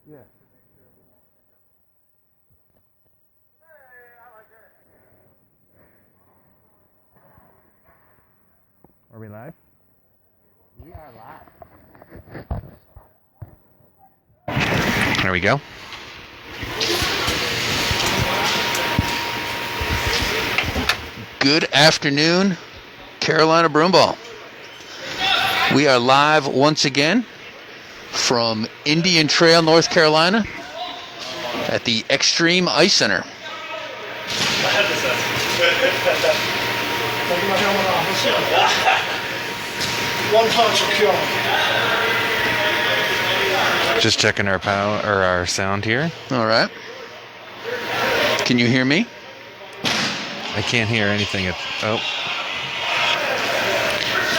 Yeah. Are we live? We are live. There we go. Good afternoon, Carolina Broomball. We are live once again from Indian Trail, North Carolina at the Extreme Ice Center. One punch will kill him. Just checking our power or our sound here. All right. Can you hear me? I can't hear anything. Oh.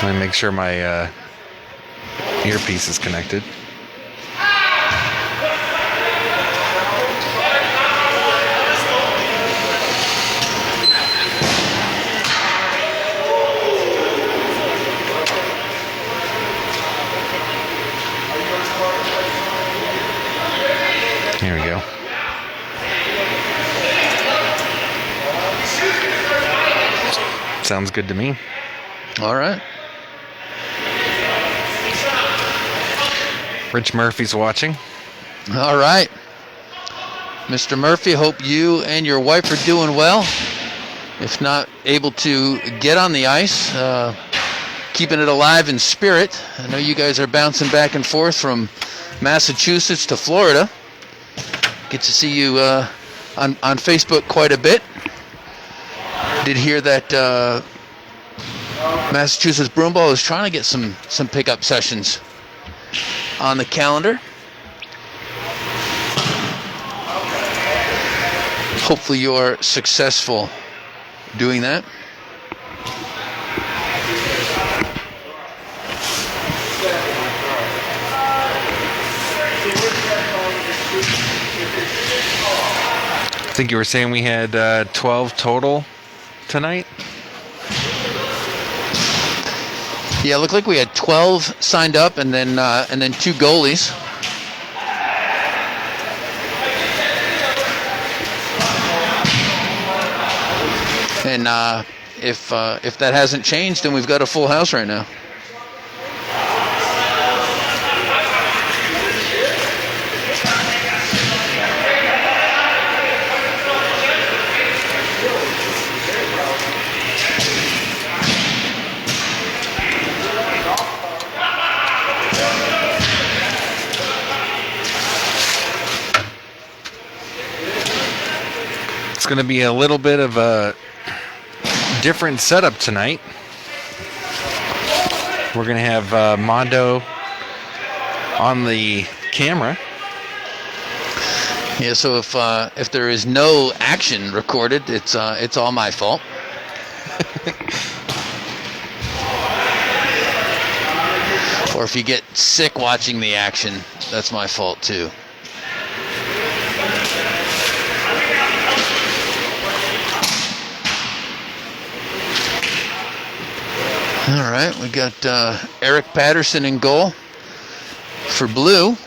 Let me make sure my earpiece is connected. Here we go. Sounds good to me. All right. Rich Murphy's watching. All right. Mr. Murphy, hope you and your wife are doing well. If not able to get on the ice, keeping it alive in spirit. I know you guys are bouncing back and forth from Massachusetts to Florida. Get to see you on Facebook quite a bit. Did hear that Massachusetts Broomball is trying to get some pickup sessions on the calendar. Hopefully you're successful doing that. I think you were saying we had 12 total tonight? Yeah, it looked like we had 12 signed up, and then 2 goalies. And if that hasn't changed, then we've got a full house right now. It's going to be a little bit of a different setup tonight. We're going to have Mondo on the camera. Yeah, so if there is no action recorded, it's all my fault. Or if you get sick watching the action, that's my fault too. All right, we got Eric Patterson in goal for Blue.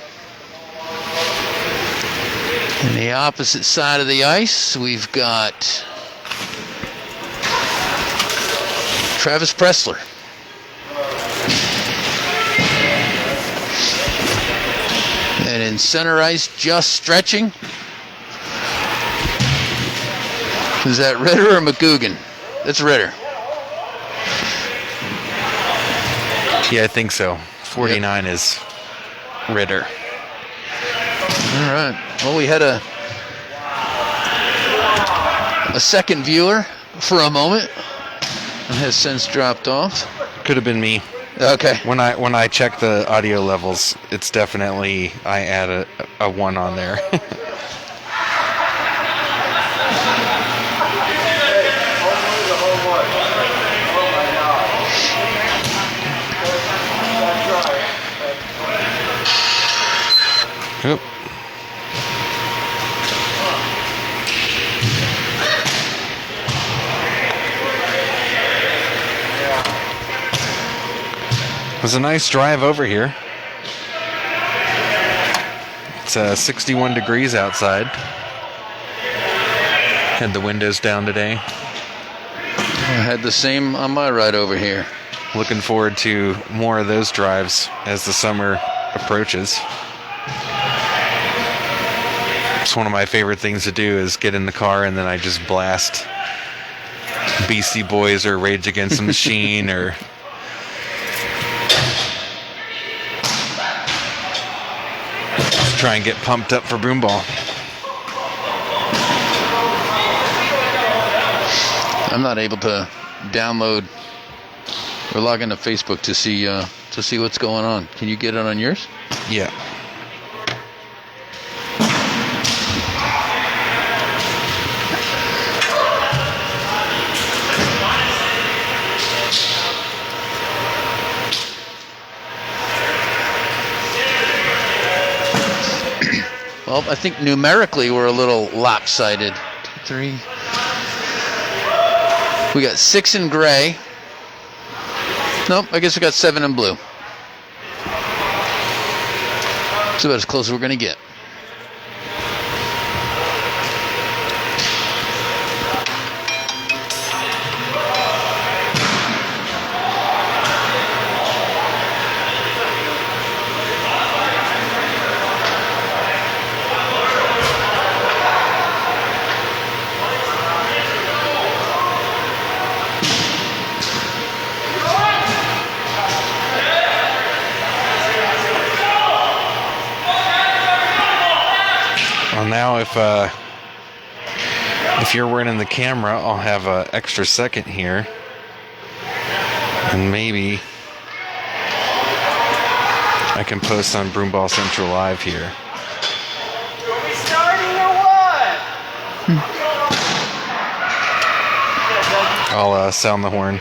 On the opposite side of the ice, we've got Travis Pressler. And in center ice, just stretching. Is that Ritter or McGugan? That's Ritter. Yeah, I think so. 49 Yep. is Ritter. All right. Well, we had a second viewer for a moment and has since dropped off. Could have been me. Okay. When I check the audio levels, it's definitely I add a 1 on there. Oop. It was a nice drive over here. It's 61 degrees outside. Had the windows down today. I had the same on my ride over here. Looking forward to more of those drives as the summer approaches. It's one of my favorite things to do is get in the car and then I just blast Beastie Boys or Rage Against the Machine or just try and get pumped up for Broomball. I'm not able to download or log into Facebook to see what's going on. Can you get it on yours? Yeah. Well, I think numerically we're a little lopsided. 2, 3. We got 6 in gray. Nope, I guess we got 7 in blue. It's about as close as we're going to get. Well, now if you're running the camera, I'll have an extra second here, and maybe I can post on Broomball Central Live here. Are we starting or what? I'll sound the horn.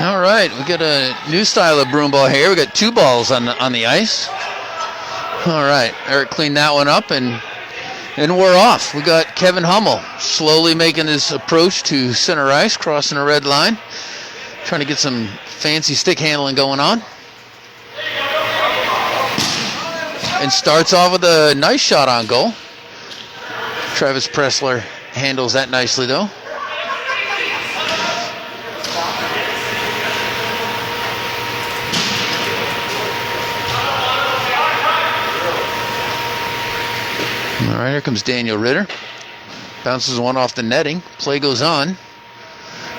All right, we got a new style of broomball here. We got 2 balls on the ice. All right, Eric cleaned that one up, and we're off. We got Kevin Hummel slowly making his approach to center ice, crossing a red line, trying to get some fancy stick handling going on. And starts off with a nice shot on goal. Travis Pressler handles that nicely, though. All right, here comes Daniel Ritter. Bounces one off the netting. Play goes on.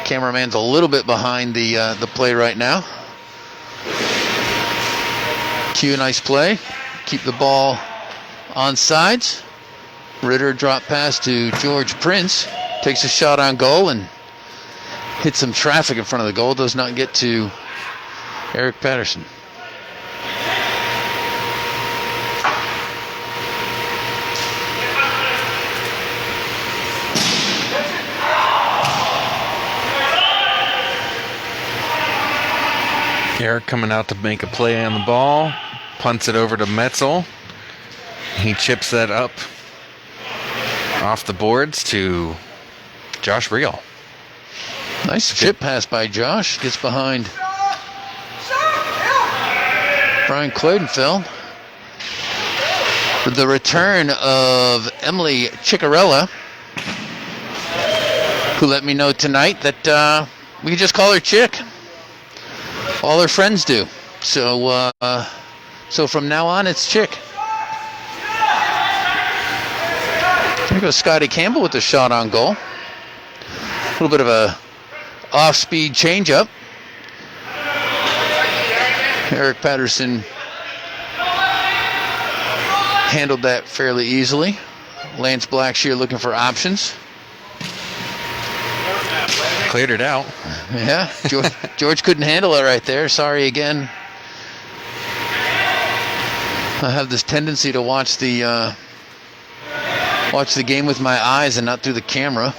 Cameraman's a little bit behind the play right now. Cue, nice play. Keep the ball on sides. Ritter drop pass to George Prince. Takes a shot on goal and hits some traffic in front of the goal. Does not get to Eric Patterson. Eric coming out to make a play on the ball. Punts it over to Metzel. He chips that up off the boards to Josh Reel. Nice chip pass by Josh. Gets behind Brian Claytonfeld. For the return of Emily Ciccarella, who let me know tonight that we can just call her Chick. All her friends do. So from now on, it's Chick. There goes Scotty Campbell with the shot on goal. A little bit of a off-speed changeup. Eric Patterson handled that fairly easily. Lance Blackshear looking for options. Cleared it out. Yeah, George couldn't handle it right there. Sorry again. I have this tendency to watch the game with my eyes and not through the camera.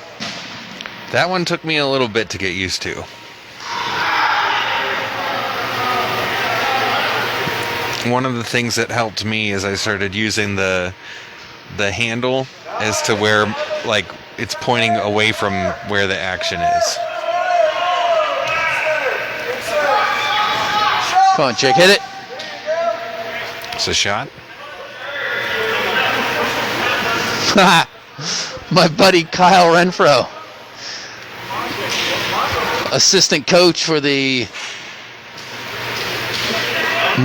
That one took me a little bit to get used to. one of the things that helped me is I started using the handle as to where, like, it's pointing away from where the action is. Come on, Jake, hit it. It's a shot. My buddy Kyle Renfro, assistant coach for the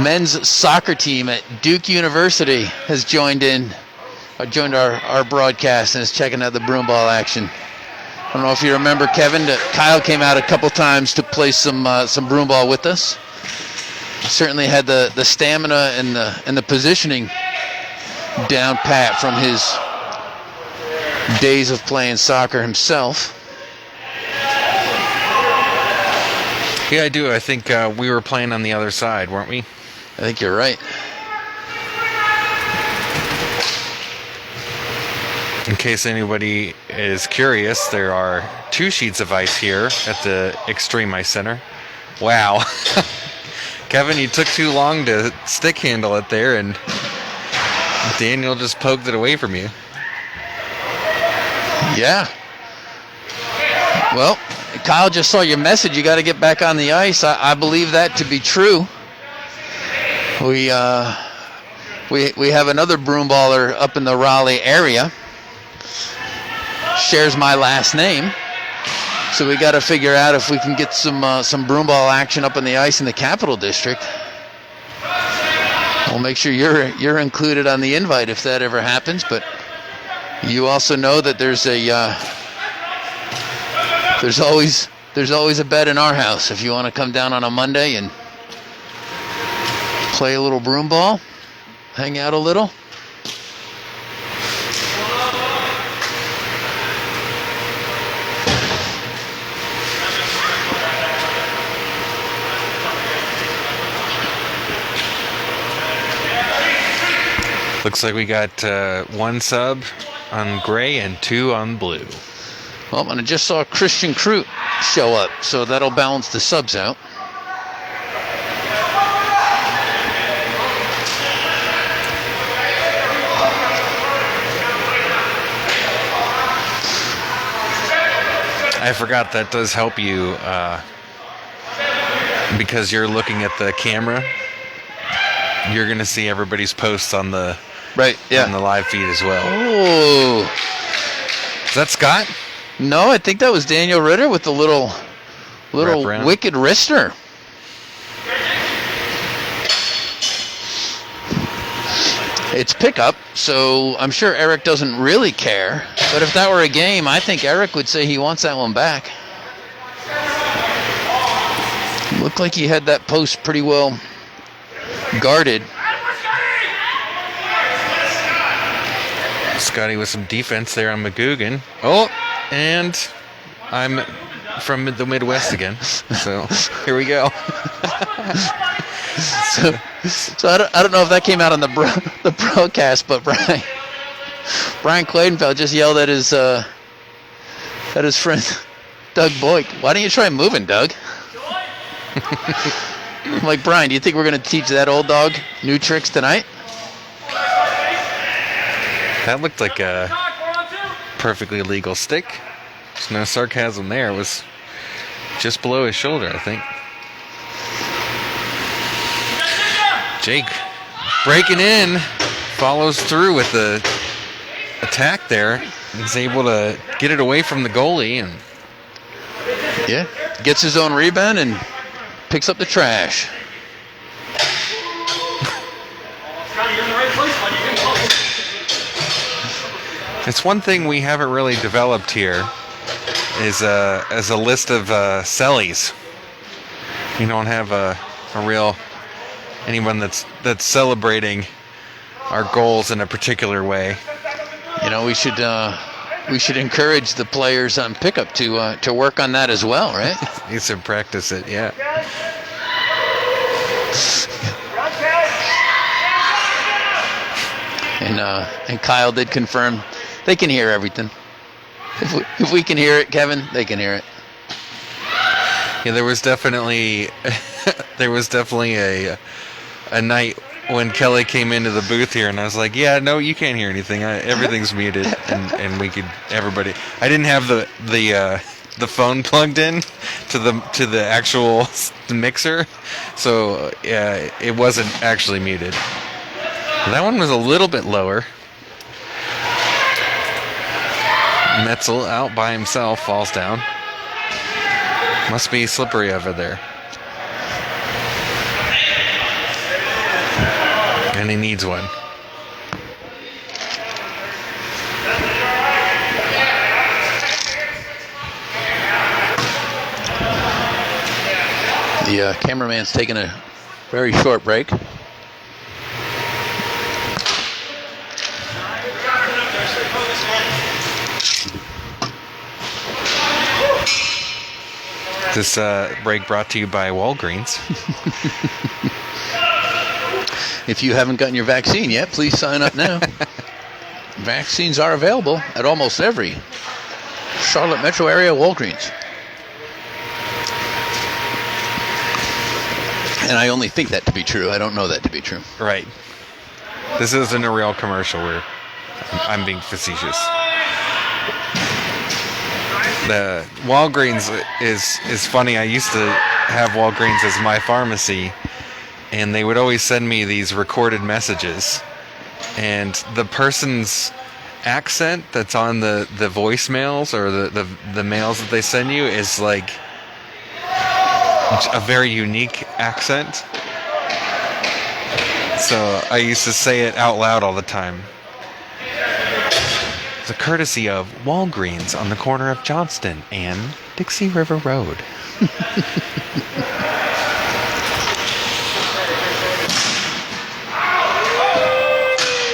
men's soccer team at Duke University, has joined our broadcast and is checking out the broomball action. I don't know if you remember, Kevin, that Kyle came out a couple times to play some broomball with us. Certainly had the stamina and the positioning down pat from his days of playing soccer himself. Yeah, I do. I think we were playing on the other side, weren't we? I think you're right. In case anybody is curious, there are 2 sheets of ice here at the Extreme Ice Center. Wow. Kevin, you took too long to stick handle it there, and Daniel just poked it away from you. Yeah. Well, Kyle just saw your message. You got to get back on the ice. I believe that to be true. We have another broomballer up in the Raleigh area. Shares my last name. So we got to figure out if we can get some broomball action up on the ice in the Capital District. We'll make sure you're included on the invite if that ever happens. But you also know that there's always a bed in our house if you want to come down on a Monday and play a little broomball, hang out a little. Looks like we got 1 sub on gray and 2 on blue. Well, and I just saw Christian Crute show up, so that'll balance the subs out. I forgot that does help you because you're looking at the camera. You're going to see everybody's posts on the on the live feed as well. Oh. Is that Scott? No, I think that was Daniel Ritter with the little wicked wrister. It's pickup, so I'm sure Eric doesn't really care. But if that were a game, I think Eric would say he wants that one back. Looked like he had that post pretty well guarded. Scotty with some defense there on McGugan. Oh, and I'm from the Midwest again. So here we go. So I don't know if that came out on the broadcast, but Brian Claytonfeld just yelled at his friend Doug Boyd. Why don't you try moving, Doug? I'm like, Brian, do you think we're going to teach that old dog new tricks tonight? That looked like a perfectly legal stick. There's no sarcasm there. It was just below his shoulder, I think. Jake breaking in, follows through with the attack there. He's able to get it away from the goalie and gets his own rebound and picks up the trash. It's one thing we haven't really developed here is as a list of sellies. You don't have a real anyone that's celebrating our goals in a particular way. You know, we should encourage the players on pickup to work on that as well, right? You should practice it, yeah. And Kyle did confirm they can hear everything. If we can hear it, Kevin, they can hear it. Yeah, there was definitely a night when Kelly came into the booth here, and I was like, "Yeah, no, you can't hear anything. Everything's muted." And we could everybody. I didn't have the phone plugged in to the actual mixer, so it wasn't actually muted. That one was a little bit lower. Metzel out by himself, falls down. Must be slippery over there. And he needs one. The cameraman's taking a very short break. This break brought to you by Walgreens. If you haven't gotten your vaccine yet, please sign up now. Vaccines are available at almost every Charlotte metro area Walgreens. And I only think that to be true. I don't know that to be true. Right. This isn't a real commercial where I'm being facetious. The Walgreens is funny. I used to have Walgreens as my pharmacy, and they would always send me these recorded messages, and the person's accent that's on the voicemails or the mails that they send you is like a very unique accent. So I used to say it out loud all the time. It's a courtesy of Walgreens on the corner of Johnston and Dixie River Road.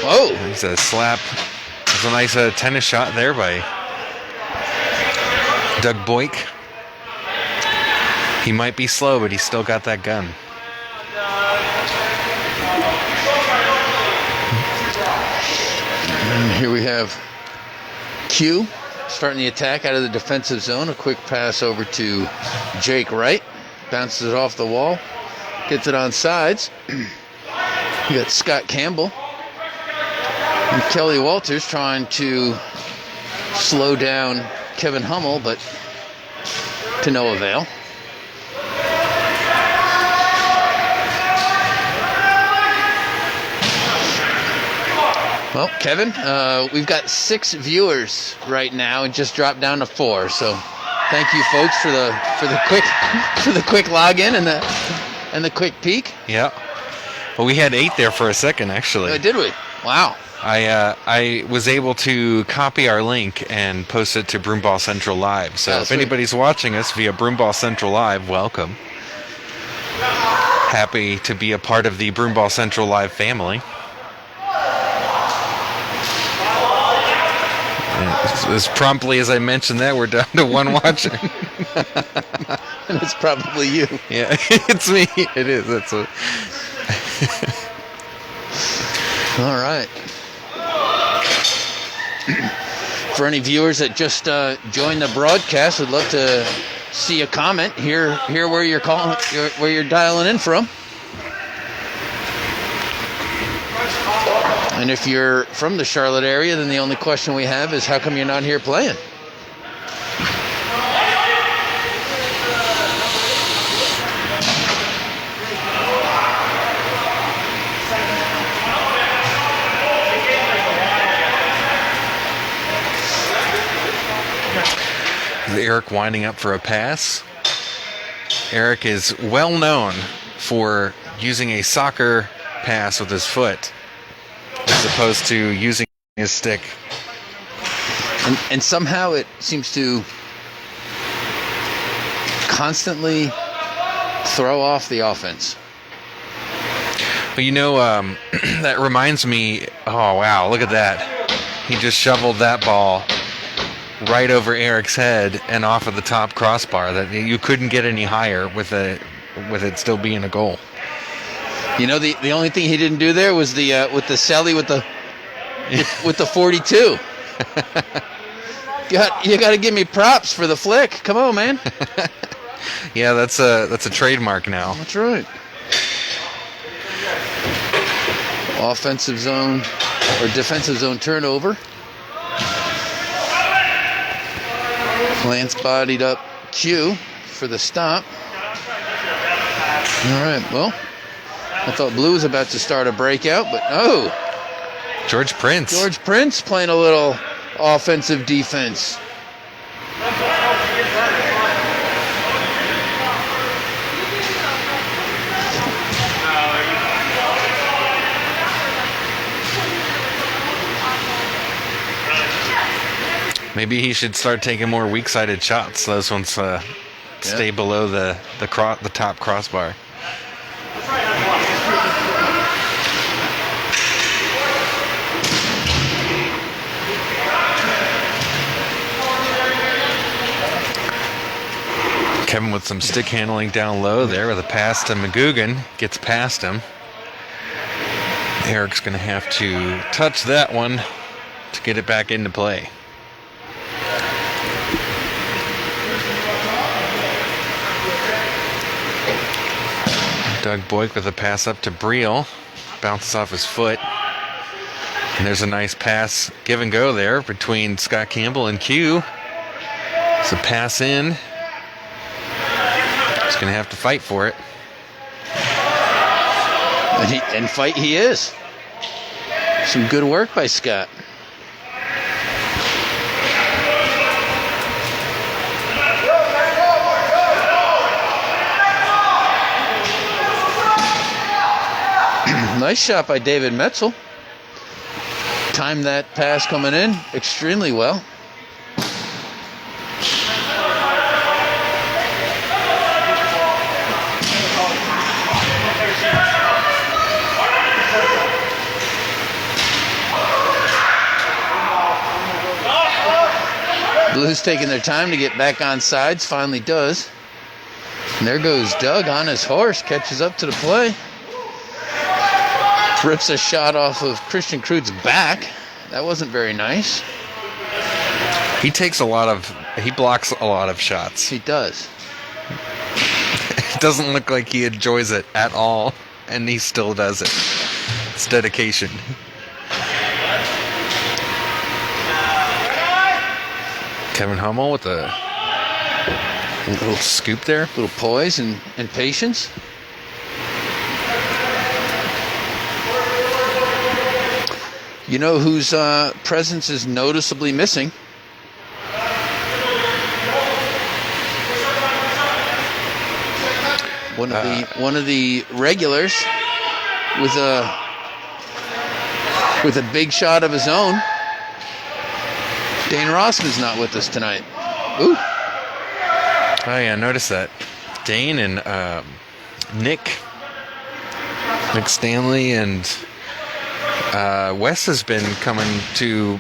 Whoa! There's a slap. There's a nice tennis shot there by Doug Boyk. He might be slow, but he's still got that gun. And here we have Q starting the attack out of the defensive zone. A quick pass over to Jake Wright. Bounces it off the wall. Gets it on sides. You got Scott Campbell and Kelly Walters trying to slow down Kevin Hummel, but to no avail. Well, Kevin, we've got 6 viewers right now and just dropped down to 4. So, thank you, folks, for the quick login and the quick peek. Yeah. Well, we had 8 there for a second, actually. Oh, did we? Wow. I was able to copy our link and post it to Broomball Central Live. So if anybody's watching us via Broomball Central Live, welcome. Happy to be a part of the Broomball Central Live family. As promptly as I mentioned that, we're down to 1 watcher. And it's probably you. Yeah, it's me. It is. That's what. All right. For any viewers that just joined the broadcast, would love to see a comment. Hear where you're calling, where you're dialing in from. And if you're from the Charlotte area, then the only question we have is, how come you're not here playing? Eric winding up for a pass. Eric is well known for using a soccer pass with his foot as opposed to using his stick. And somehow it seems to constantly throw off the offense. Well, you know, that reminds me, oh, wow, look at that. He just shoveled that ball right over Eric's head and off of the top crossbar. That you couldn't get any higher with it still being a goal. You know, the only thing he didn't do there was the with the Sally with the 42. You got to give me props for the flick. Come on, man. Yeah, that's a trademark now. That's right. Offensive zone or defensive zone turnover. Lance bodied up Q for the stop. All right, well, I thought Blue was about to start a breakout, but no. George Prince. George Prince playing a little offensive defense. Maybe he should start taking more weak-sided shots. Those ones stay below the top crossbar. Kevin with some stick handling down low there with a pass to McGugan. Gets past him. Eric's going to have to touch that one to get it back into play. Doug Boyk with a pass up to Briel. Bounces off his foot. And there's a nice pass, give and go there between Scott Campbell and Q. It's a pass in. He's going to have to fight for it. And fight he is. Some good work by Scott. Nice shot by David Metzel. Timed that pass coming in extremely well. Blues taking their time to get back on sides, finally does. And there goes Doug on his horse, catches up to the play. Rips a shot off of Christian Crude's back. That wasn't very nice. He blocks a lot of shots. He does. It doesn't look like he enjoys it at all, and he still does it. It's dedication. Kevin Hummel with a little scoop there. Little poise and patience. You know whose presence is noticeably missing? One of the regulars with a big shot of his own. Dane Rossman's not with us tonight. Ooh. Oh yeah, notice that. Dane and Nick Stanley and Wes has been coming to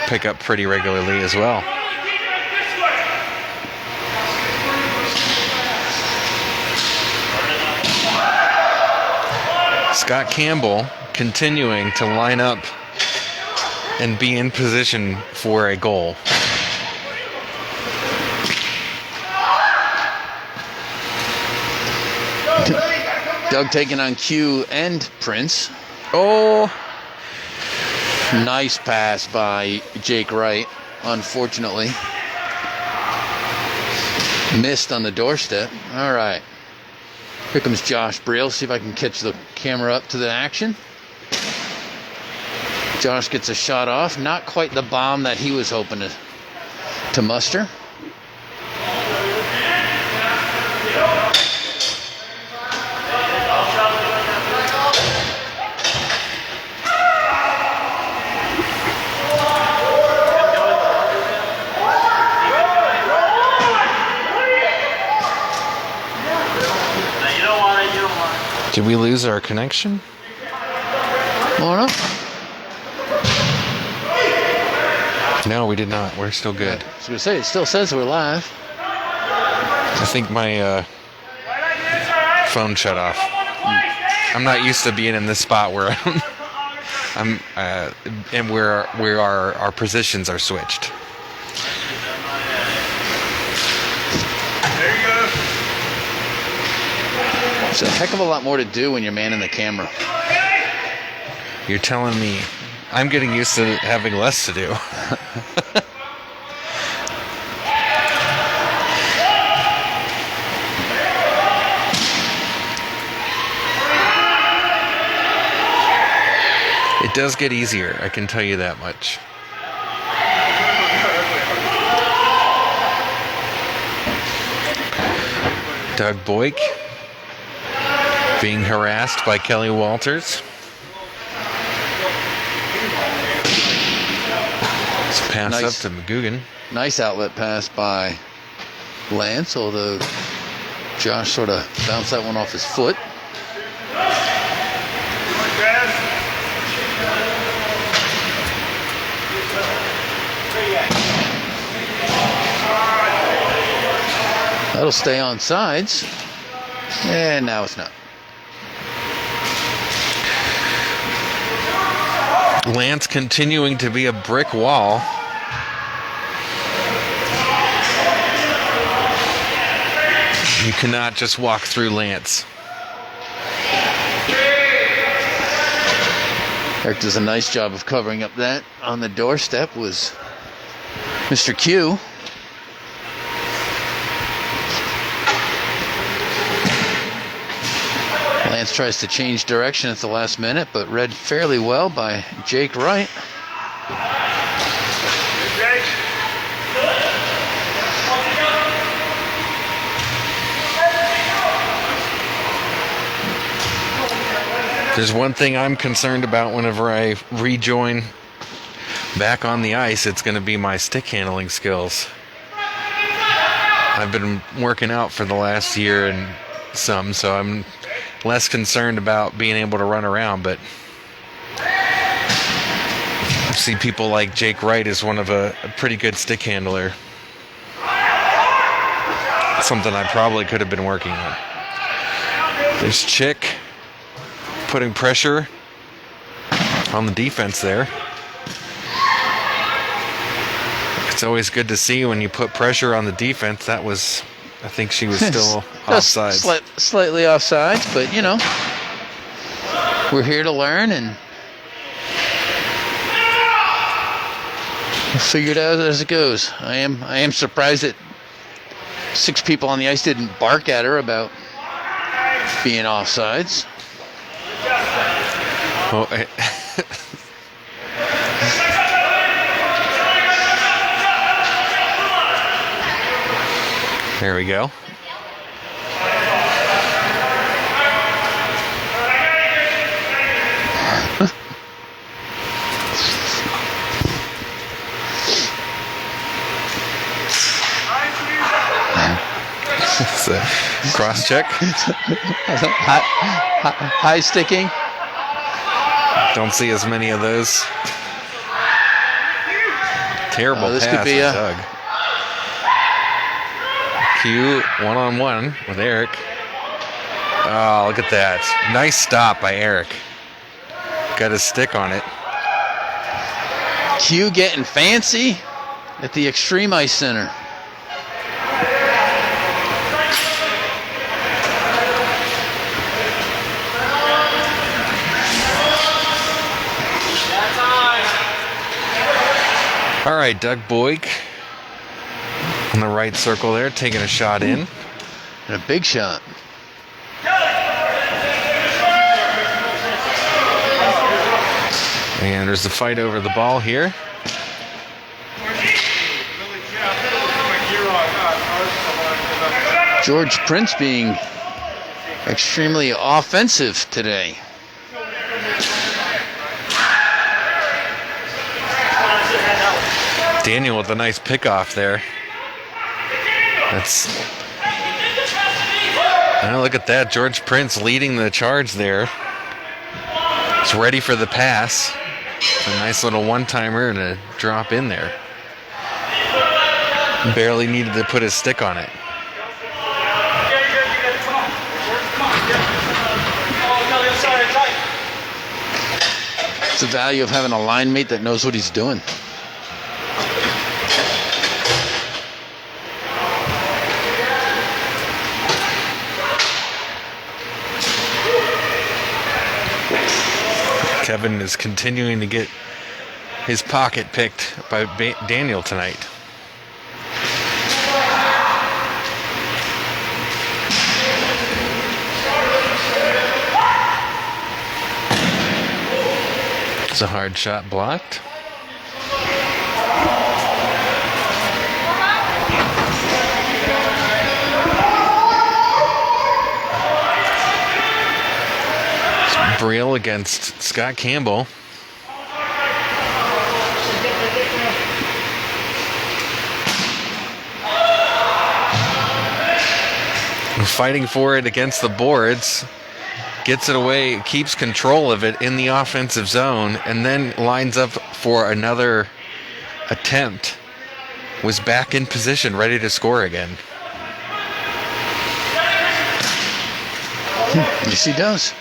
pick up pretty regularly as well. Scott Campbell continuing to line up and be in position for a goal. Doug taking on Q and Prince. Oh, nice pass by Jake Wright. Unfortunately, missed on the doorstep. All right. Here comes Josh Briel. See if I can catch the camera up to the action. Josh gets a shot off. Not quite the bomb that he was hoping to muster. Did we lose our connection? Oh, no. No, we did not. We're still good. I was going to say, it still says we're live. I think my phone shut off. I'm not used to being in this spot where and where our positions are switched. There's a heck of a lot more to do when you're manning the camera. You're telling me I'm getting used to having less to do. It does get easier, I can tell you that much. Doug Boyk being harassed by Kelly Walters. It's a pass Nice. up to McGugan. Nice outlet pass by Lance, although Josh sort of bounced that one off his foot. That'll stay on sides. And now it's not. Lance continuing to be a brick wall. You cannot just walk through Lance. Eric does a nice job of covering up that. On the doorstep was Mr. Q. Lance tries to change direction at the last minute, but read fairly well by Jake Wright. There's one thing I'm concerned about whenever I rejoin back on the ice, it's going to be my stick handling skills. I've been working out for the last year and some, so I'm less concerned about being able to run around, but I see people like Jake Wright as one of a pretty good stick handler. Something I probably could have been working on. There's Chick putting pressure on the defense there. It's always good to see when you put pressure on the defense. That was, I think she was still offside. Slightly offsides, but you know, we're here to learn and we'll figure it out as it goes. I am surprised that 6 people on the ice didn't bark at her about being offsides. Oh, there we go. It's a cross check. High sticking. Don't see as many of those. Terrible This pass could be with Doug. Q one-on-one with Eric. Oh, look at that. Nice stop by Eric. Got his stick on it. Q getting fancy at the Extreme Ice Center. All right, Doug Boyk on the right circle there, taking a shot in. And a big shot. And there's the fight over the ball here. George Prince being extremely offensive today. Daniel with a nice pickoff there. Look at that. George Prince leading the charge there. It's ready for the pass. A nice little one-timer and a drop in there. Barely needed to put his stick on it. It's the value of having a line mate that knows what he's doing. Kevin is continuing to get his pocket picked by Daniel tonight. It's a hard shot blocked. Brill against Scott Campbell. Fighting for it against the boards. Gets it away, keeps control of it in the offensive zone, and then lines up for another attempt. Was back in position, ready to score again. Yes, he does.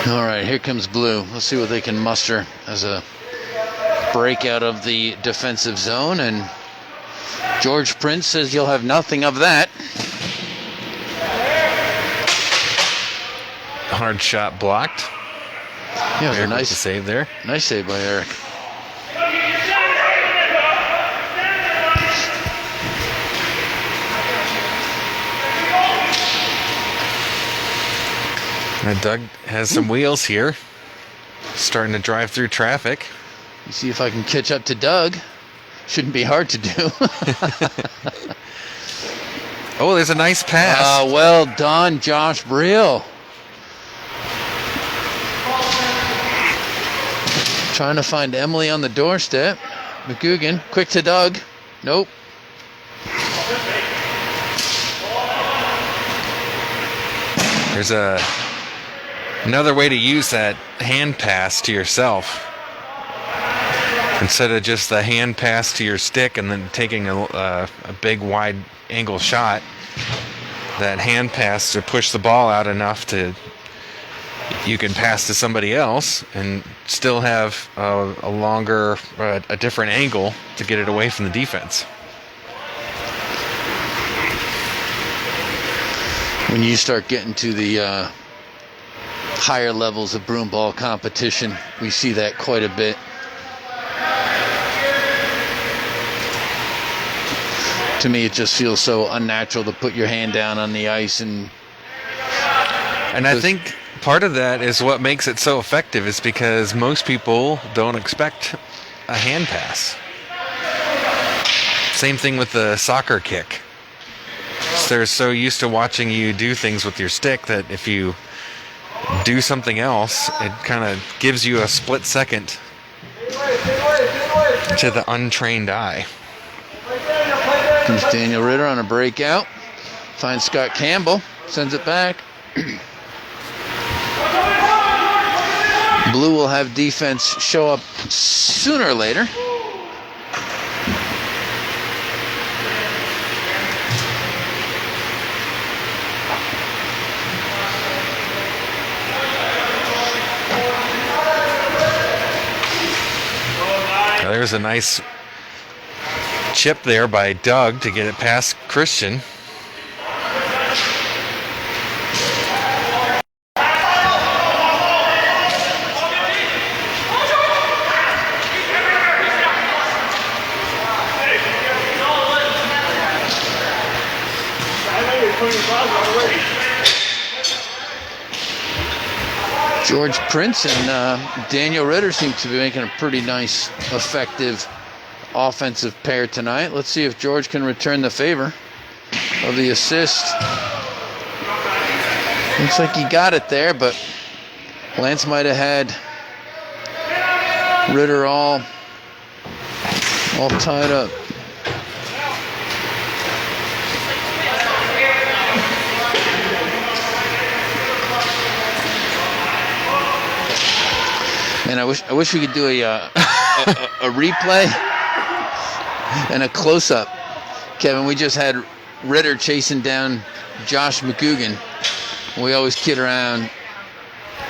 All right, here comes blue. Let's see what they can muster as a break out of the defensive zone, and George Prince says you'll have nothing of that. Hard shot blocked. Yeah, it was a Eric with nice the save there. Nice save by Eric. And Doug has some wheels here. Starting to drive through traffic. You see if I can catch up to Doug. Shouldn't be hard to do. Oh, there's a nice pass. Well done, Josh Brill. Trying to find Emily on the doorstep. McGugan, quick to Doug. Nope. There's another way to use that hand pass to yourself. Instead of just the hand pass to your stick and then taking a big wide angle shot, that hand pass to push the ball out enough to you can pass to somebody else and still have a longer, a different angle to get it away from the defense. When you start getting to the higher levels of broomball competition, we see that quite a bit. To me, it just feels so unnatural to put your hand down on the ice, and I think part of that is what makes it so effective is because most people don't expect a hand pass. Same thing with the soccer kick. They're so used to watching you do things with your stick that if you do something else, it kind of gives you a split second to the untrained eye. Here's Daniel Ritter on a breakout. Finds Scott Campbell. Sends it back. Blue will have defense show up sooner or later. There's a nice chip there by Doug to get it past Christian. George Prince and Daniel Ritter seem to be making a pretty nice, effective offensive pair tonight. Let's see if George can return the favor of the assist. Looks like he got it there, but Lance might have had Ritter all tied up. And I wish we could do a replay and a close-up. Kevin, we just had Ritter chasing down Josh McGugan. We always kid around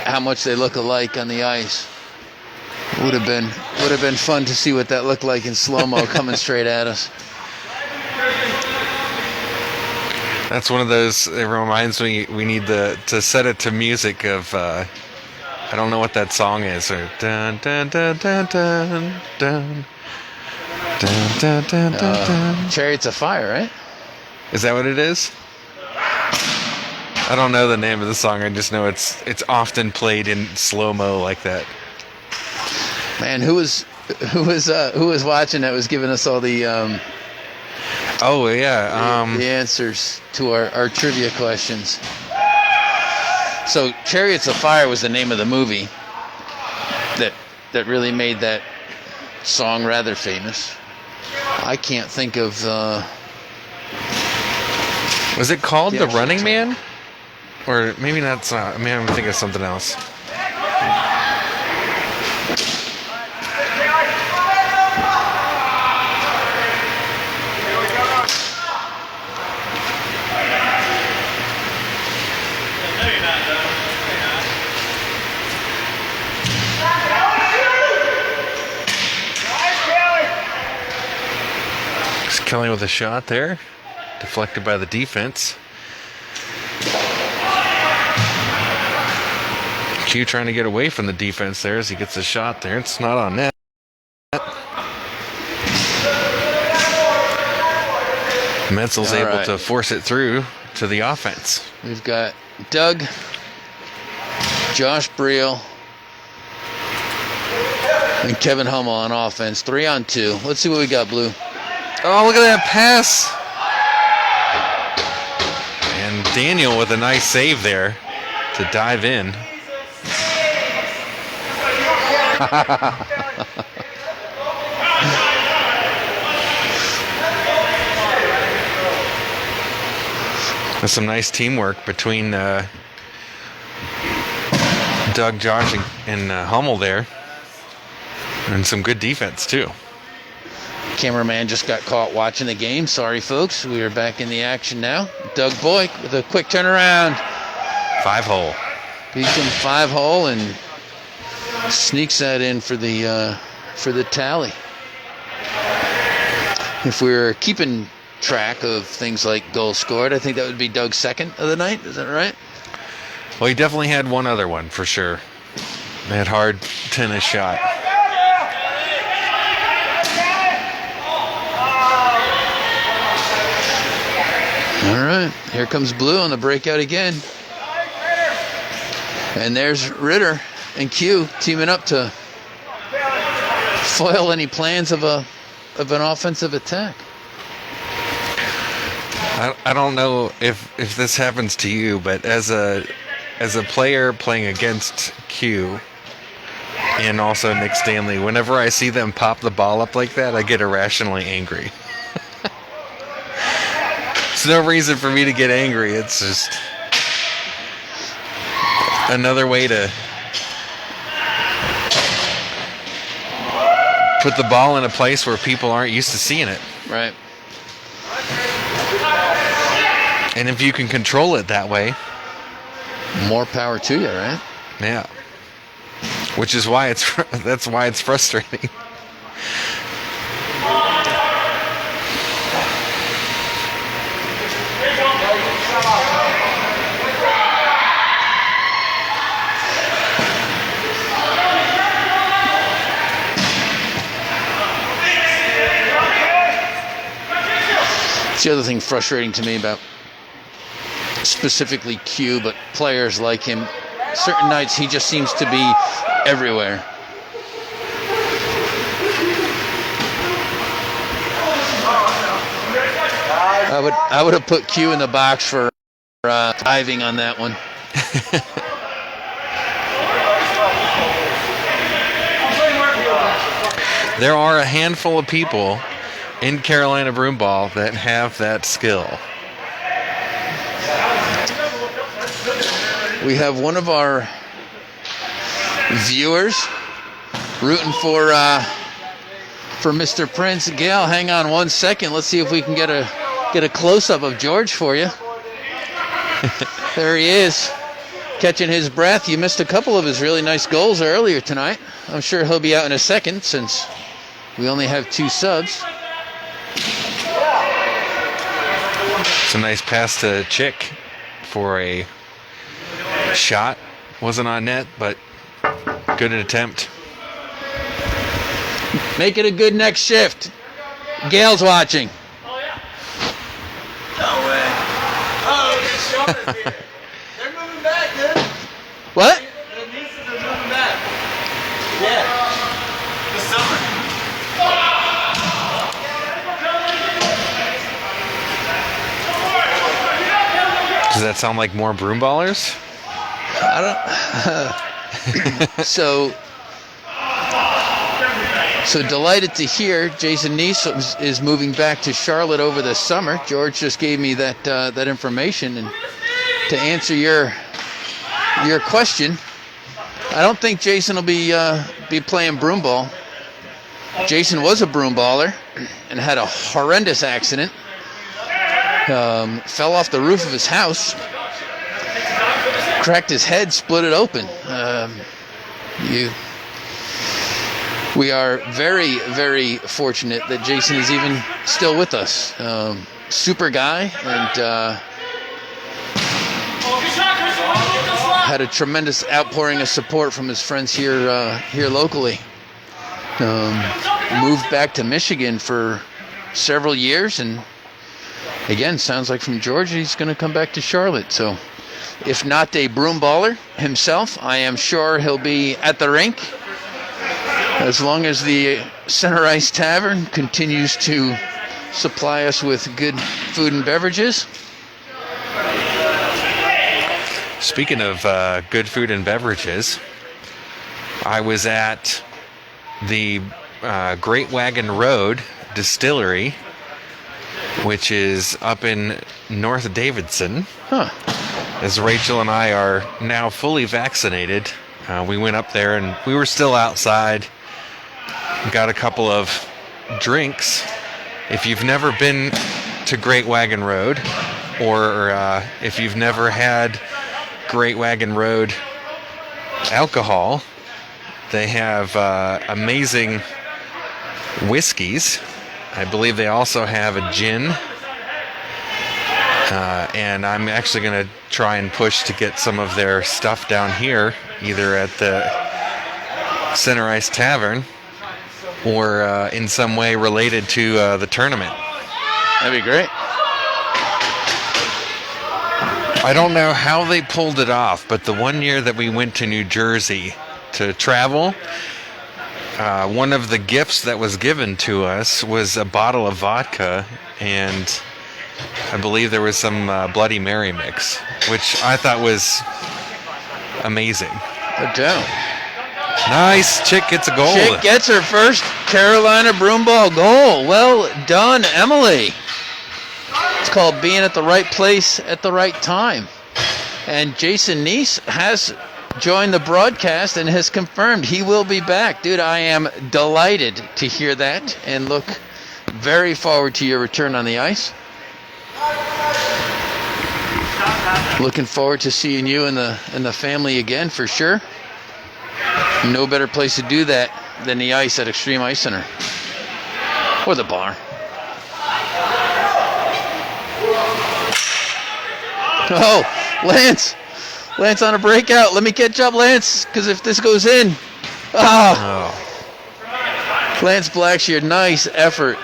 how much they look alike on the ice. Would have been fun to see what that looked like in slow-mo coming straight at us. That's one of those. It reminds me we need to set it to music of. I don't know what that song is. Or dun dun dun dun dun dun dun dun dun dun. Chariots of Fire, right? Is that what it is? I don't know the name of the song. I just know it's often played in slow mo like that. Man, who was watching that was giving us all the Oh yeah. the answers to our trivia questions. So Chariots of Fire was the name of the movie that really made that song rather famous. I can't think of Was it called Yeah, The Running Man? Or maybe that's not. Maybe I'm thinking of something else. Kelly with a shot there, deflected by the defense. Q trying to get away from the defense there as he gets a shot there. It's not on net. Metzel's able to force it through to the offense. We've got Doug, Josh Briel, and Kevin Hummel on offense. 3-on-2. Let's see what we got, Blue. Oh, look at that pass. And Daniel with a nice save there to dive in. There's some nice teamwork between Doug, Josh, and Hummel there. And some good defense, too. Cameraman just got caught watching the game. Sorry, folks. We are back in the action now. Doug Boyk with a quick turnaround. 5-hole. Beats him 5-hole and sneaks that in for the tally. If we were keeping track of things like goals scored, I think that would be Doug's second of the night. Is that right? Well, he definitely had one other one for sure. That hard tennis shot. All right, here comes Blue on the breakout again. And there's Ritter and Q teaming up to foil any plans of an offensive attack. I don't know if this happens to you, but as a player playing against Q and also Nick Stanley, whenever I see them pop the ball up like that, I get irrationally angry. There's no reason for me to get angry. It's just another way to put the ball in a place where people aren't used to seeing it. Right. And if you can control it that way, more power to you, right? yeah. Which is why that's why it's frustrating. It's the other thing frustrating to me about specifically Q, but players like him. Certain nights he just seems to be everywhere. I would have put Q in the box for diving on that one. There are a handful of people in Carolina Broomball that have that skill. We have one of our viewers rooting for Mr. Prince. Gail, hang on 1 second. Let's see if we can get a close-up of George for you. There he is, catching his breath. You missed a couple of his really nice goals earlier tonight. I'm sure he'll be out in a second since we only have 2 subs. It's a nice pass to Chick for a shot. Wasn't on net, but good attempt. Make it a good next shift. Gail's watching. Oh, yeah. No way. Oh, it's Charlotte here. They're moving back, dude. What? The nieces are moving back. Yeah. This summer. Does that sound like more Broomballers? I don't. So delighted to hear Jason Neese is moving back to Charlotte over the summer. George just gave me that information, and to answer your question, I don't think Jason will be playing broomball. Jason was a broomballer and had a horrendous accident. Fell off the roof of his house, cracked his head, split it open. We are very, very fortunate that Jason is even still with us. Super guy, and had a tremendous outpouring of support from his friends here locally. Moved back to Michigan for several years, and again, sounds like from Georgia he's going to come back to Charlotte. So, if not a broomballer himself, I am sure he'll be at the rink as long as the Center Ice Tavern continues to supply us with good food and beverages. Speaking of good food and beverages, I was at the Great Wagon Road Distillery, which is up in North Davidson. Huh. As Rachel and I are now fully vaccinated, we went up there and we were still outside. Got a couple of drinks. If you've never been to Great Wagon Road, or if you've never had Great Wagon Road alcohol, they have amazing whiskeys. I believe they also have a gin. And I'm actually going to try and push to get some of their stuff down here, either at the Center Ice Tavern or in some way related to the tournament. That'd be great. I don't know how they pulled it off, but the one year that we went to New Jersey to travel, one of the gifts that was given to us was a bottle of vodka, and I believe there was some Bloody Mary mix, which I thought was amazing. No doubt. Nice. Chick gets a goal. Chick gets her first Carolina broomball goal. Well done, Emily. It's called being at the right place at the right time. And Jason Neese has joined the broadcast and has confirmed he will be back. Dude, I am delighted to hear that and look very forward to your return on the ice. Looking forward to seeing you and the family again for sure. No better place to do that than the ice at Extreme Ice Center. Or the bar. Oh, Lance. Lance on a breakout. Let me catch up, Lance, because if this goes in. Oh. Lance Blackshear, nice effort.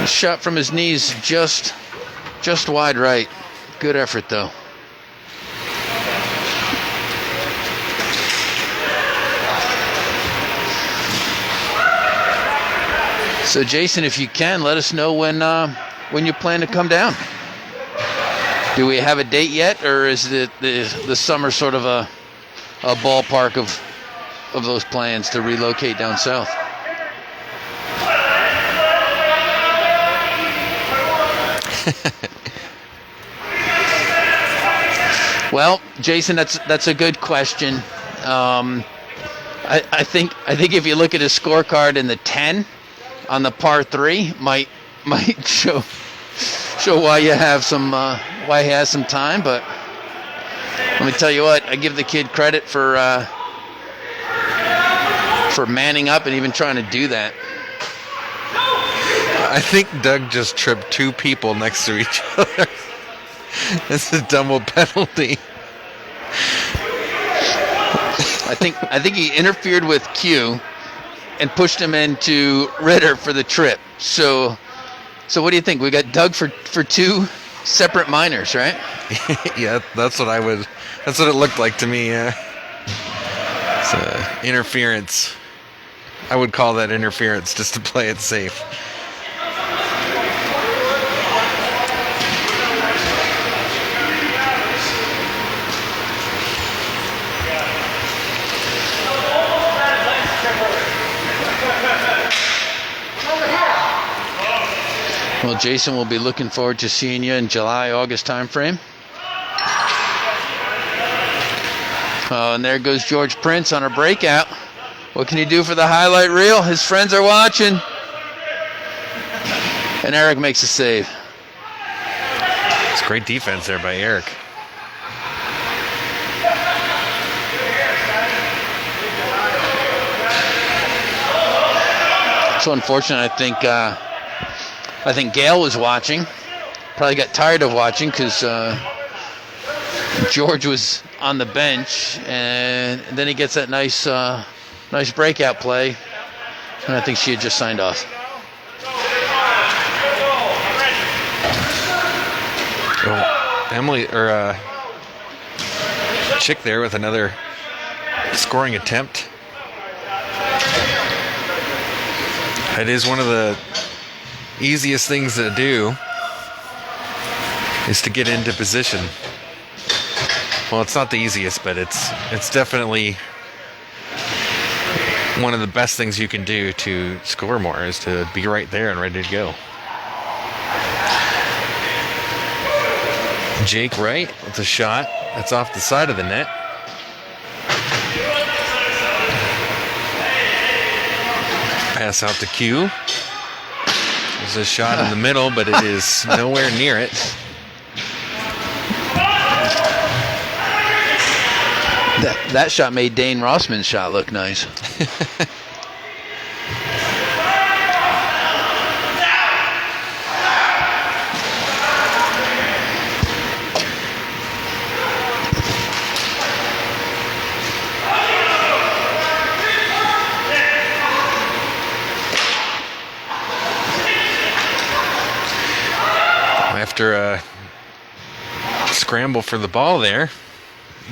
Shot from his knees just wide right. Good effort, though. So, Jason, if you can, let us know when you plan to come down. Do we have a date yet, or is it the summer sort of a ballpark of those plans to relocate down south? Well, Jason, that's a good question. I think if you look at his scorecard in the 10 on the par 3, might show why he has some time. But let me tell you what, I give the kid credit for manning up and even trying to do that. I think Doug just tripped two people next to each other. It's a double penalty. I think he interfered with Q and pushed him into Ritter for the trip. So what do you think? We got Doug for two separate minors, right? Yeah, that's what it looked like to me. Yeah. It's interference. I would call that interference just to play it safe. Well, Jason will be looking forward to seeing you in July, August timeframe. Oh, and there goes George Prince on a breakout. What can he do for the highlight reel? His friends are watching. And Eric makes a save. It's great defense there by Eric. So unfortunate, I think Gail was watching. Probably got tired of watching because George was on the bench, and then he gets that nice breakout play, and I think she had just signed off. Oh, Emily or Chick there with another scoring attempt. It is one of the easiest things to do is to get into position. Well, it's not the easiest, but it's definitely one of the best things you can do to score more is to be right there and ready to go. Jake Wright with a shot that's off the side of the net. Pass out to Q. There's a shot in the middle, but it is nowhere near it. That shot made Dane Rossman's shot look nice. After a scramble for the ball there,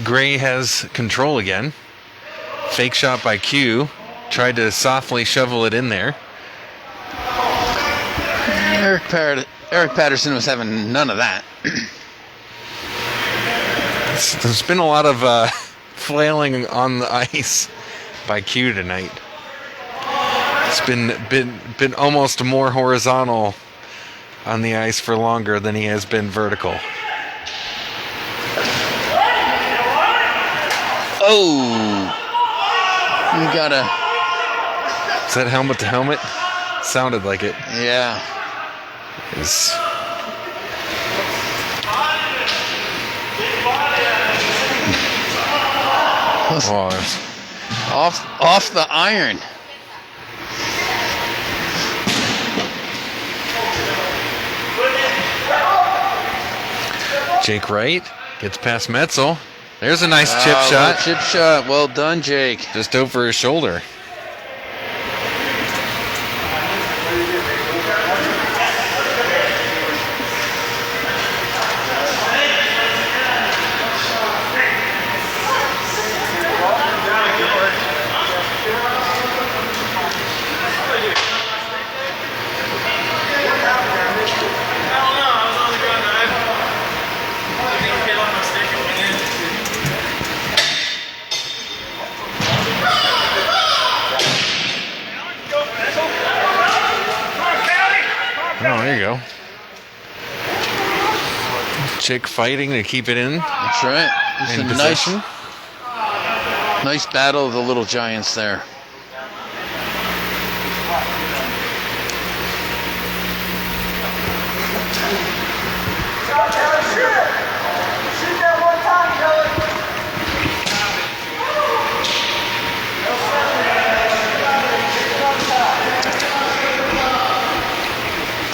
Gray has control again. Fake shot by Q. Tried to softly shovel it in there. Eric Patterson was having none of that. There's been a lot of flailing on the ice by Q tonight. It's been almost more horizontal on the ice for longer than he has been vertical. Oh, you gotta. Is that helmet to helmet? Sounded like it. Yeah. It's... Off the iron. Jake Wright gets past Metzel. There's a nice chip shot. Chip shot. Well done, Jake. Just over his shoulder. Oh, there you go. Chick fighting to keep it in. That's right. It's a nice battle of the little giants there.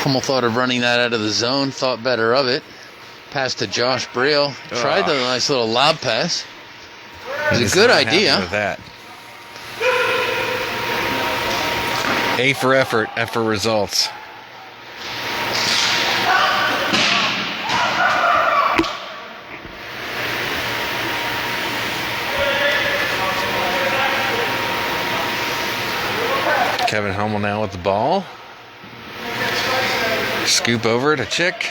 Hummel thought of running that out of the zone, thought better of it. Pass to Josh Briel. Tried the nice little lob pass. It was a good idea. With that. A for effort, F for results. Kevin Hummel now with the ball. Scoop over to Chick.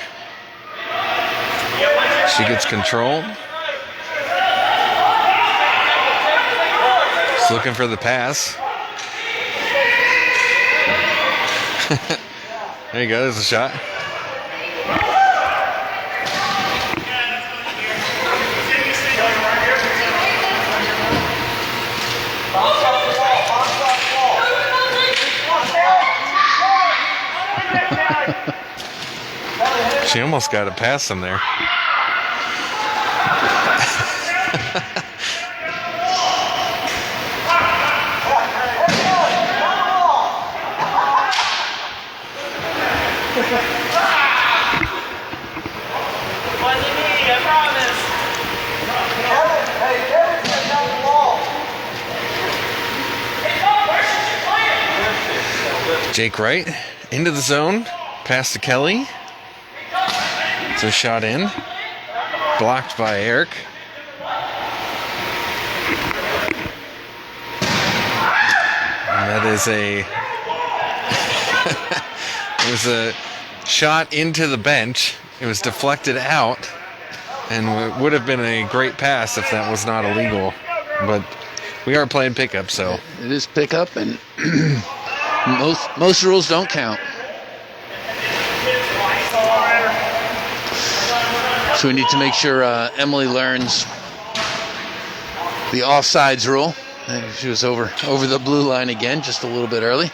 She gets control. She's looking for the pass. There you go, there's a shot. She almost got it past him there. Jake Wright into the zone, pass to Kelly. It's a shot in, blocked by Eric. And that is it was a shot into the bench. It was deflected out, and it would have been a great pass if that was not illegal. But we are playing pickup, so it is pickup, and most rules don't count. So we need to make sure Emily learns the offsides rule. She was over the blue line again, just a little bit early.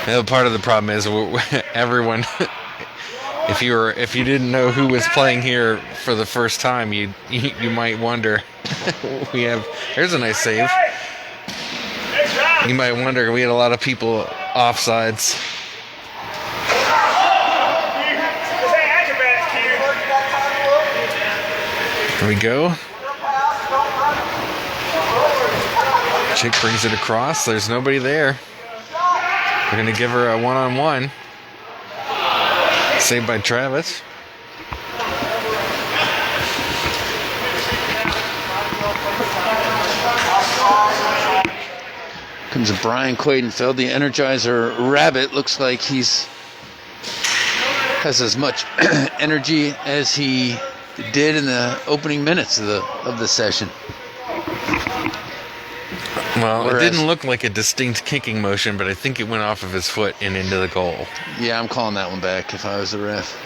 The other part of the problem is everyone. If you didn't know who was playing here for the first time, you might wonder. There's a nice save. You might wonder, we had a lot of people offsides. Here we go. Chick brings it across. There's nobody there. We're going to give her a one-on-one. Saved by Travis. Comes a Brian Quadenfeld, the Energizer Rabbit. Looks like has as much energy as he did in the opening minutes of the session. Well, it didn't look like a distinct kicking motion, but I think it went off of his foot and into the goal. Yeah, I'm calling that one back if I was the ref.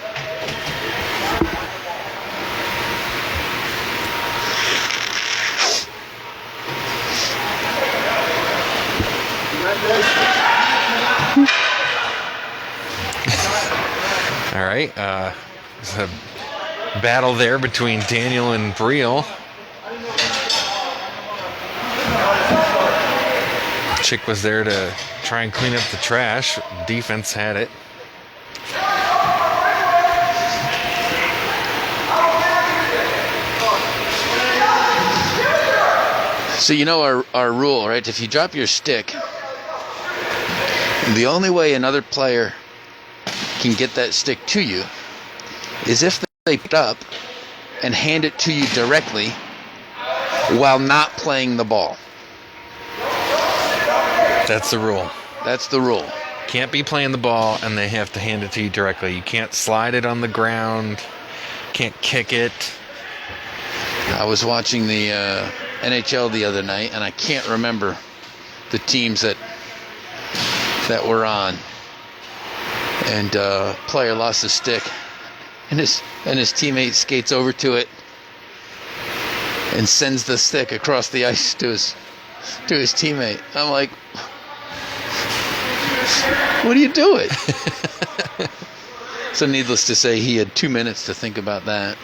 All right, there's a battle there between Daniel and Briel. Chick was there to try and clean up the trash. Defense had it. So you know our rule, right? If you drop your stick, the only way another player can get that stick to you is if they pick it up and hand it to you directly while not playing the ball. That's the rule. That's the rule. Can't be playing the ball and they have to hand it to you directly. You can't slide it on the ground. Can't kick it. I was watching the NHL the other night, and I can't remember the teams that were on. And player lost his stick, and his teammate skates over to it and sends the stick across the ice to his teammate. I'm like, what are you doing? So needless to say, he had 2 minutes to think about that.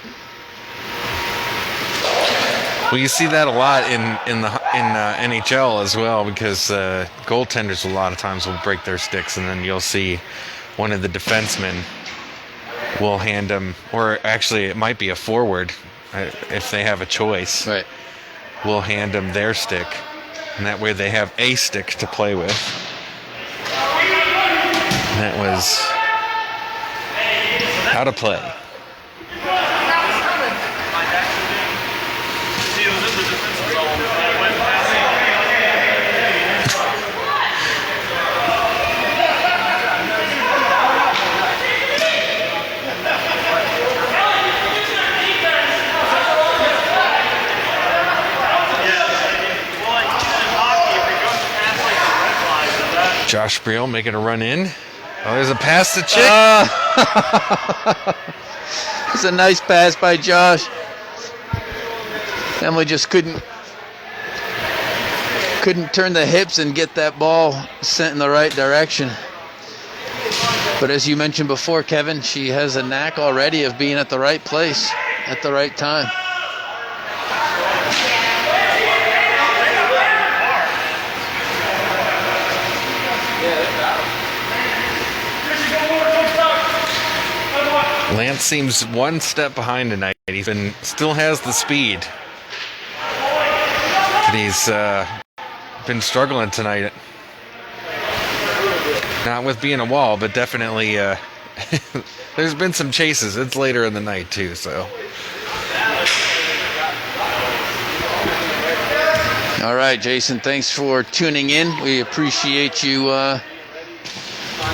Well, you see that a lot in NHL as well, because goaltenders a lot of times will break their sticks, and then you'll see one of the defensemen will hand them, or actually it might be a forward if they have a choice. Right. Will hand them their stick, and that way they have a stick to play with. And that was how to play. Josh Breel making a run in. Oh, there's a pass to Chick. It's a nice pass by Josh. Emily just couldn't turn the hips and get that ball sent in the right direction. But as you mentioned before, Kevin, she has a knack already of being at the right place at the right time. Lance seems one step behind tonight. He's still has the speed. But he's been struggling tonight. Not with being a wall, but definitely there's been some chases. It's later in the night too, so. All right, Jason, thanks for tuning in. We appreciate you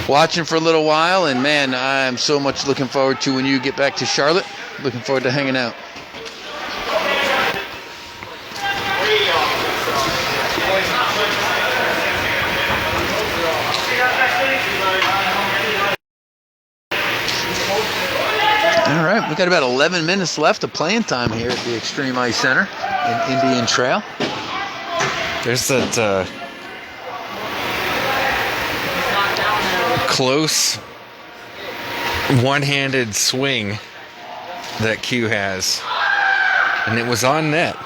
watching for a little while, and man, I'm so much looking forward to when you get back to Charlotte. Looking forward to hanging out. All right, we got about 11 minutes left of playing time here at the Extreme Ice Center in Indian Trail. There's that close one-handed swing that Q has, and it was on net.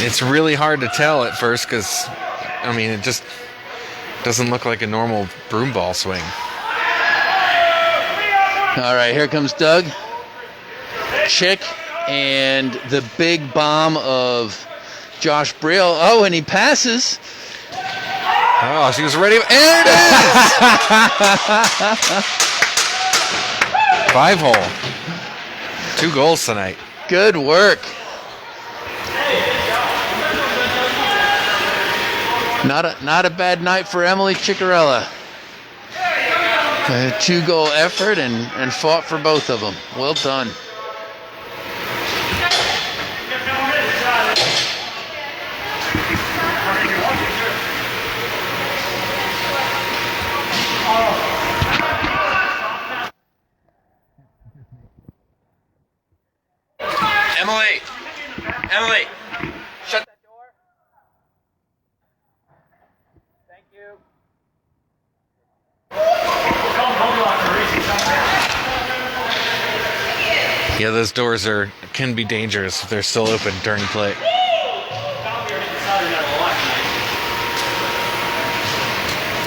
It's really hard to tell at first because, I mean, it just doesn't look like a normal broomball swing. All right, here comes Doug, Chick, and the big bomb of Josh Breel. Oh, and he passes. Oh, she was ready. And it is! 5-hole. 2 goals tonight. Good work. Not a bad night for Emily Ciccarella. A 2-goal effort and fought for both of them. Well done. Emily, shut that door. Thank you. Yeah, those doors can be dangerous if they're still open during play.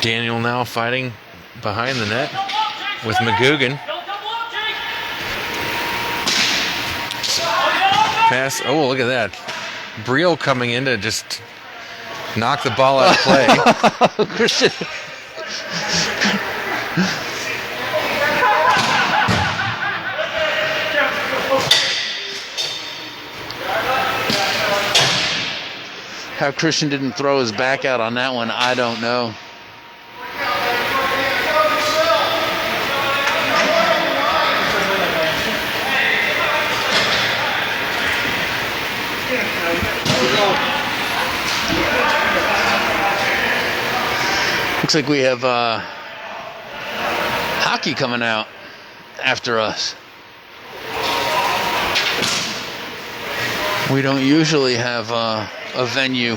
Daniel now fighting behind the net with McGugan. Pass. Oh, look at that. Breel coming in to just knock the ball out of play. Christian. How Christian didn't throw his back out on that one, I don't know. Looks like we have hockey coming out after us. We don't usually have a venue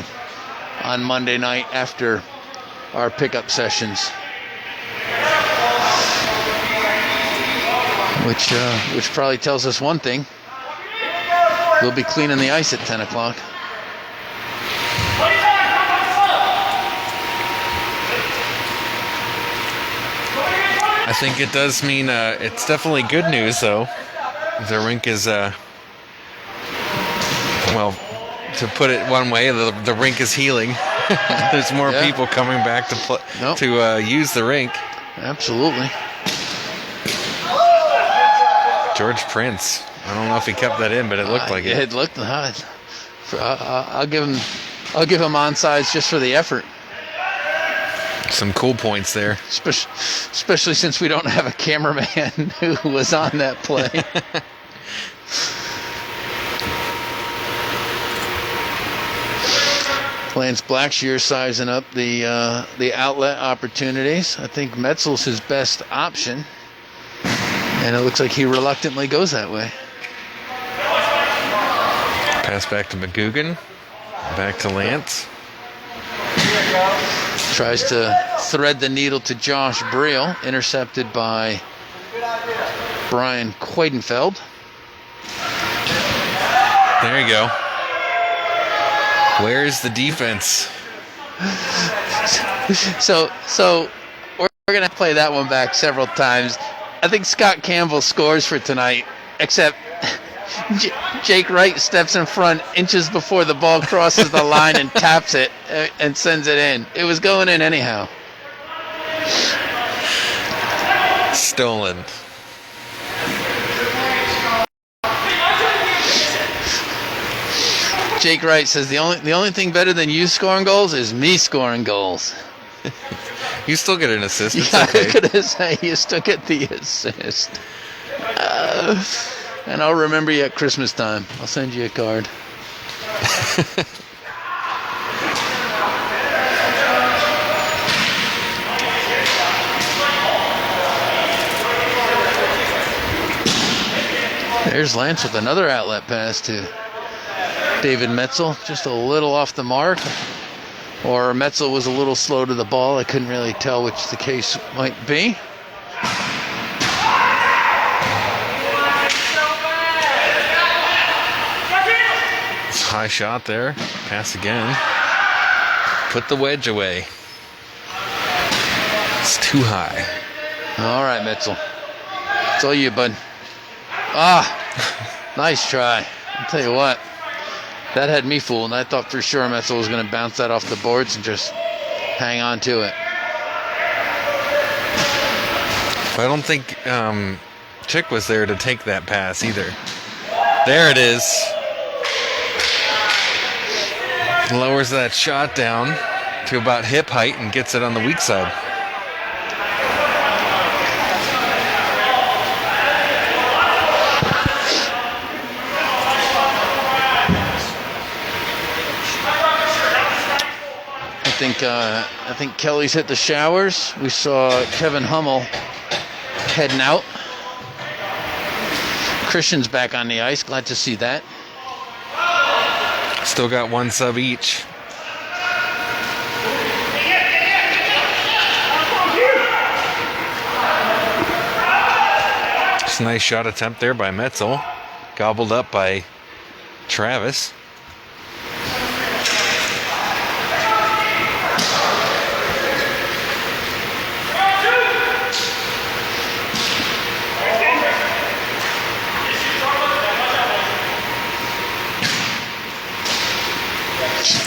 on Monday night after our pickup sessions, which probably tells us one thing: We'll be cleaning the ice at 10 o'clock. I think it does mean it's definitely good news, though. The rink is, well, to put it one way, the rink is healing. There's more people coming back to use the rink. Absolutely. George Prince. I don't know if he kept that in, but it looked like it. It looked hot. I'll give him onside just for the effort. Some cool points there. Especially since we don't have a cameraman who was on that play. Lance Blackshear sizing up the outlet opportunities. I think Metzel's his best option, and it looks like he reluctantly goes that way. Pass back to McGugan. Back to Lance. Tries to thread the needle to Josh Briel, intercepted by Brian Quaidenfeld. There you go. Where's the defense? So we're gonna play that one back several times. I think Scott Campbell scores for tonight, except Jake Wright steps in front inches before the ball crosses the line and taps it and sends it in. It was going in anyhow. Stolen. Jake Wright says the only thing better than you scoring goals is me scoring goals. You still get an assist. It's Yeah, okay. I was gonna say you still get the assist. And I'll remember you at Christmas time. I'll send you a card. There's Lance with another outlet pass to David Metzel. Just a little off the mark. Or Metzel was a little slow to the ball. I couldn't really tell which the case might be. High shot there. Pass again. Put the wedge away. It's too high. All right, Metzel. It's all you, bud. Ah, nice try. I'll tell you what. That had me fooled. I thought for sure Metzel was going to bounce that off the boards and just hang on to it. I don't think Chick was there to take that pass either. There it is. Lowers that shot down to about hip height and gets it on the weak side. I think Kelly's hit the showers. We saw Kevin Hummel heading out. Christian's back on the ice. Glad to see that. Still got one sub each. Just a nice shot attempt there by Metzel. Gobbled up by Travis.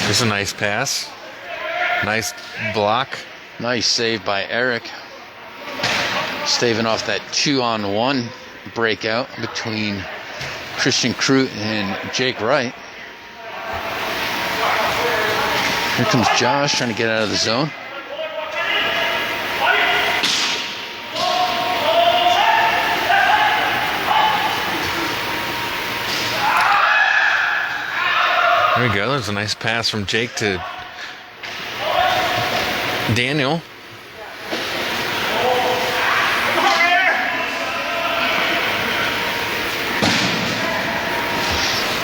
There's a nice pass. Nice block. Nice save by Eric. Staving off that 2-on-1 breakout between Christian Krut and Jake Wright. Here comes Josh trying to get out of the zone. There we go. There's a nice pass from Jake to Daniel.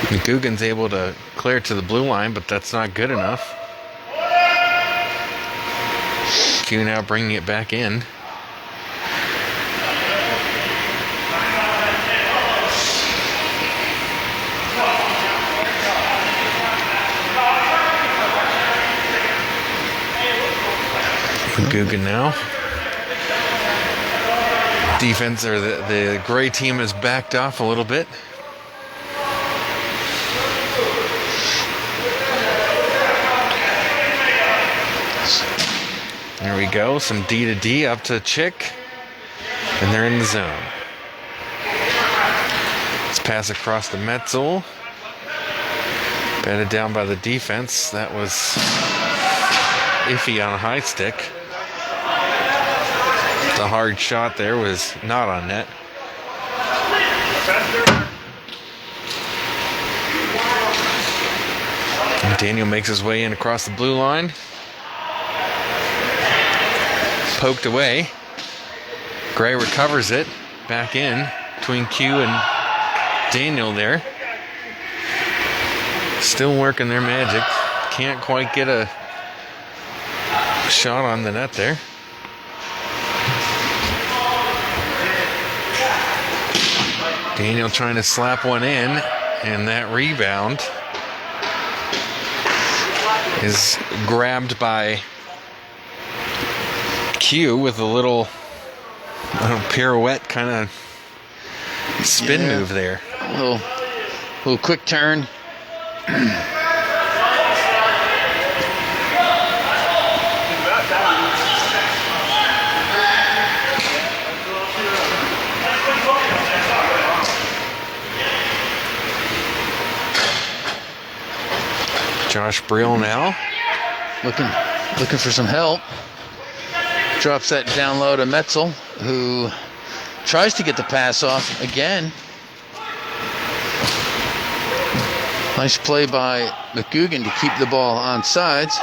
McGugan's able to clear to the blue line, but that's not good enough. Q now bringing it back in. McGugan now. Defense, or the gray team has backed off a little bit. There we go, some D to D up to Chick, and they're in the zone. Let's pass across to Metzel. Batted down by the defense. That was iffy on a high stick. The hard shot there was not on net. And Daniel makes his way in across the blue line. Poked away. Gray recovers it. Back in between Q and Daniel there. Still working their magic. Can't quite get a shot on the net there. Daniel trying to slap one in, and that rebound is grabbed by Q with a little pirouette kind of spin move there. A little quick turn. Josh Brill now. Looking for some help. Drops that down low to Metzel, who tries to get the pass off again. Nice play by McGugan to keep the ball on sides.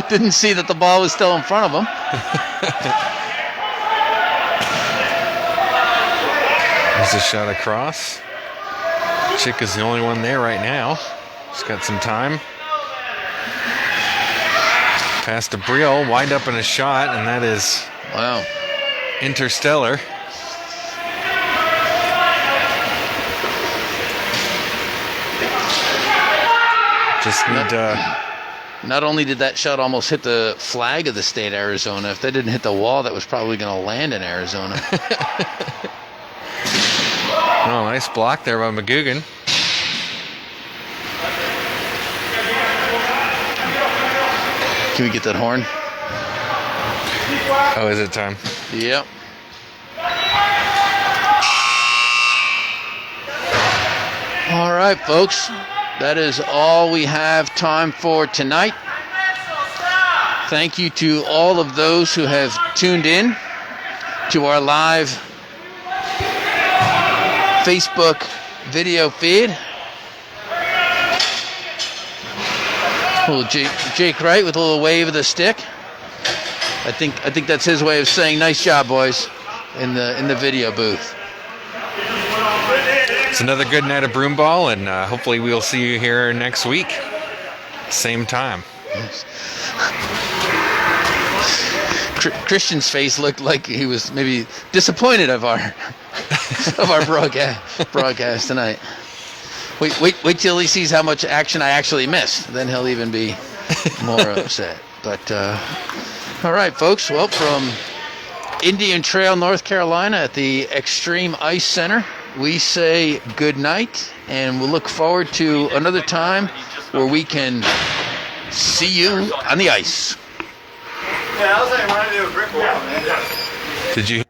Didn't see that the ball was still in front of him. There's a shot across. Chick is the only one there right now. He's got some time. Pass to Brill, wind up in a shot, and that is wow, interstellar. Just need not only did that shot almost hit the flag of the state of Arizona, if that didn't hit the wall, that was probably going to land in Arizona. Oh, nice block there by McGugan. Can we get that horn? Oh, is it time? Yep. All right, folks. That is all we have time for tonight. Thank you to all of those who have tuned in to our live Facebook video feed. Little Jake Wright with a little wave of the stick. I think that's his way of saying nice job, boys, in the video booth. It's another good night of Broomball, and hopefully we'll see you here next week, same time. Yes. Christian's face looked like he was maybe disappointed of our broadcast tonight. Wait till he sees how much action I actually missed. Then he'll even be more upset. But all right, folks. Well, from Indian Trail, North Carolina, at the Extreme Ice Center, we say good night, and we'll look forward to another time where we can see you on the ice. Yeah, I was like, wanted to do a brick wall, man. Did you?